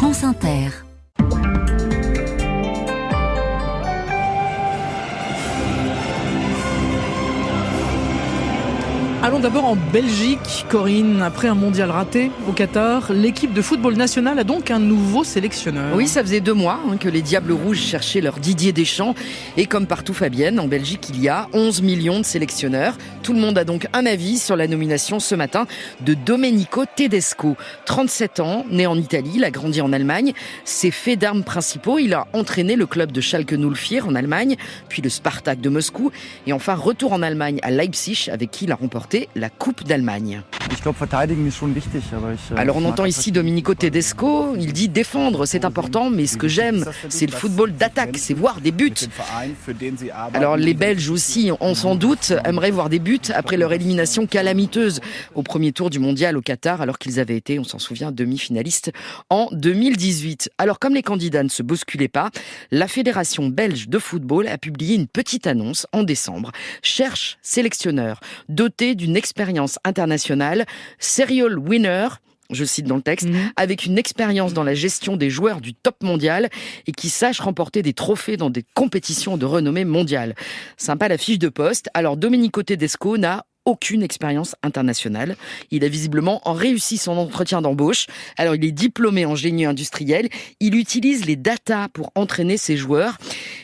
France Inter. Allons d'abord en Belgique, Corinne. Après un mondial raté au Qatar, l'équipe de football national a donc un nouveau sélectionneur. Oui, ça faisait 2 mois que les Diables Rouges cherchaient leur Didier Deschamps. Et comme partout, Fabienne, en Belgique, il y a 11 millions de sélectionneurs. Tout le monde a donc un avis sur la nomination ce matin de Domenico Tedesco. 37 ans, né en Italie, il a grandi en Allemagne. Ses faits d'armes principaux, il a entraîné le club de Schalke 04 en Allemagne, puis le Spartak de Moscou. Et enfin, retour en Allemagne à Leipzig, avec qui il a remporté la Coupe d'Allemagne. Alors on entend ici Domenico Tedesco, il dit défendre c'est important, mais ce que j'aime c'est le football d'attaque, c'est voir des buts. Alors les Belges aussi, on s'en doute, aimeraient voir des buts après leur élimination calamiteuse au premier tour du mondial au Qatar, alors qu'ils avaient été, on s'en souvient, demi-finalistes en 2018. Alors comme les candidats ne se bousculaient pas, la Fédération belge de football a publié une petite annonce en décembre. Cherche sélectionneur doté d'une expérience internationale, serial winner, je cite dans le texte, avec une expérience dans la gestion des joueurs du top mondial et qui sache remporter des trophées dans des compétitions de renommée mondiale. Sympa la fiche de poste. Alors Domenico Tedesco n'a aucune expérience internationale. Il a visiblement réussi son entretien d'embauche. Alors il est diplômé en génie industriel. Il utilise les datas pour entraîner ses joueurs.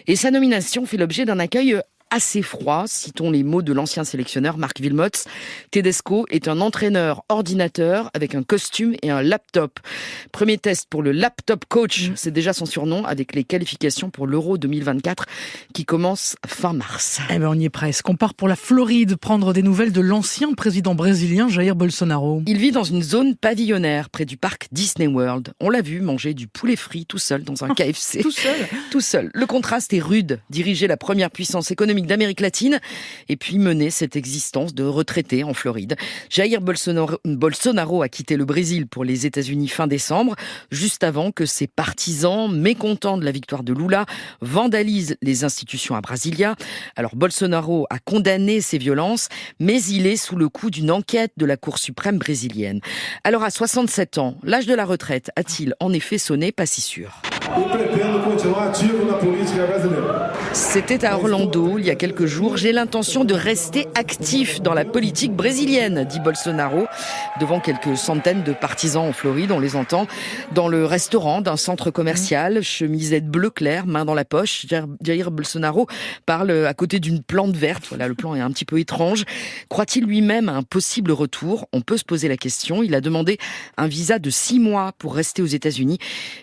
Et sa nomination fait l'objet d'un accueil assez froid, citons les mots de l'ancien sélectionneur Marc Wilmots. Tedesco est un entraîneur ordinateur avec un costume et un laptop. Premier test pour le laptop coach, c'est déjà son surnom, avec les qualifications pour l'Euro 2024 qui commence fin mars. Eh ben on y est presque. On part pour la Floride prendre des nouvelles de l'ancien président brésilien Jair Bolsonaro. Il vit dans une zone pavillonnaire près du parc Disney World. On l'a vu manger du poulet frit tout seul dans un KFC. Tout seul. Tout seul. Le contraste est rude. Diriger la première puissance économique d'Amérique latine et puis mener cette existence de retraité en Floride. Jair Bolsonaro a quitté le Brésil pour les États-Unis fin décembre, juste avant que ses partisans, mécontents de la victoire de Lula, vandalisent les institutions à Brasilia. Alors Bolsonaro a condamné ces violences, mais il est sous le coup d'une enquête de la Cour suprême brésilienne. Alors à 67 ans, l'âge de la retraite a-t-il en effet sonné? Pas si sûr. C'était à Orlando, il y a quelques jours. J'ai l'intention de rester actif dans la politique brésilienne, dit Bolsonaro, devant quelques centaines de partisans en Floride. On les entend dans le restaurant d'un centre commercial, chemisette bleu clair, main dans la poche. Jair Bolsonaro parle à côté d'une plante verte. Voilà, le plan est un petit peu étrange. Croit-il lui-même à un possible retour? On peut se poser la question. Il a demandé un visa de 6 mois pour rester aux États-Unis.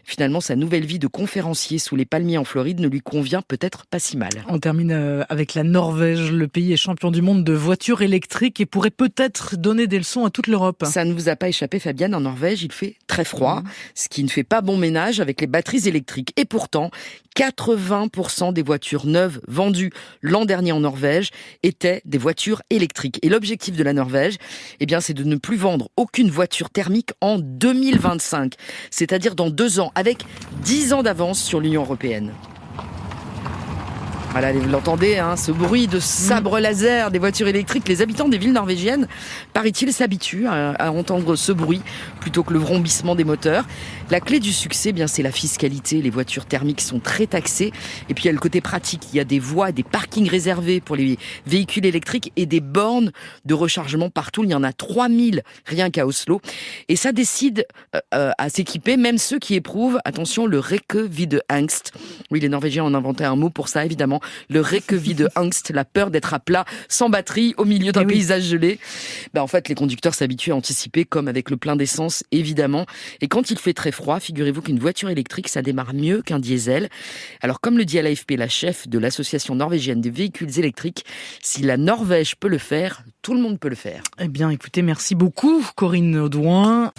Finalement, sa nouvelle vie de conférencier sous les palmiers en Floride ne lui convient peut-être pas si mal. On termine avec la Norvège. Le pays est champion du monde de voitures électriques et pourrait peut-être donner des leçons à toute l'Europe. Ça ne vous a pas échappé, Fabienne, en Norvège, il fait très froid, ce qui ne fait pas bon ménage avec les batteries électriques. Et pourtant, 80% des voitures neuves vendues l'an dernier en Norvège étaient des voitures électriques. Et l'objectif de la Norvège, eh bien, c'est de ne plus vendre aucune voiture thermique en 2025. C'est-à-dire dans 2 ans, avec 10 ans d'avance sur l'Union européenne. Voilà, vous l'entendez, ce bruit de sabre laser des voitures électriques. Les habitants des villes norvégiennes, paraît-il, s'habituent à entendre ce bruit plutôt que le vrombissement des moteurs. La clé du succès, bien, c'est la fiscalité. Les voitures thermiques sont très taxées. Et puis, il y a le côté pratique. Il y a des voies, des parkings réservés pour les véhicules électriques et des bornes de rechargement partout. Il y en a 3000 rien qu'à Oslo. Et ça décide à s'équiper, même ceux qui éprouvent, attention, le rekevideangst. Oui, les Norvégiens ont inventé un mot pour ça, évidemment. Le rekevideangst, la peur d'être à plat, sans batterie, au milieu d'un paysage gelé. En fait, les conducteurs s'habituent à anticiper, comme avec le plein d'essence, évidemment. Et quand il fait très froid, figurez-vous qu'une voiture électrique, ça démarre mieux qu'un diesel. Alors, comme le dit à l'AFP la chef de l'association norvégienne des véhicules électriques, si la Norvège peut le faire, tout le monde peut le faire. Eh bien, écoutez, merci beaucoup, Corinne Audouin.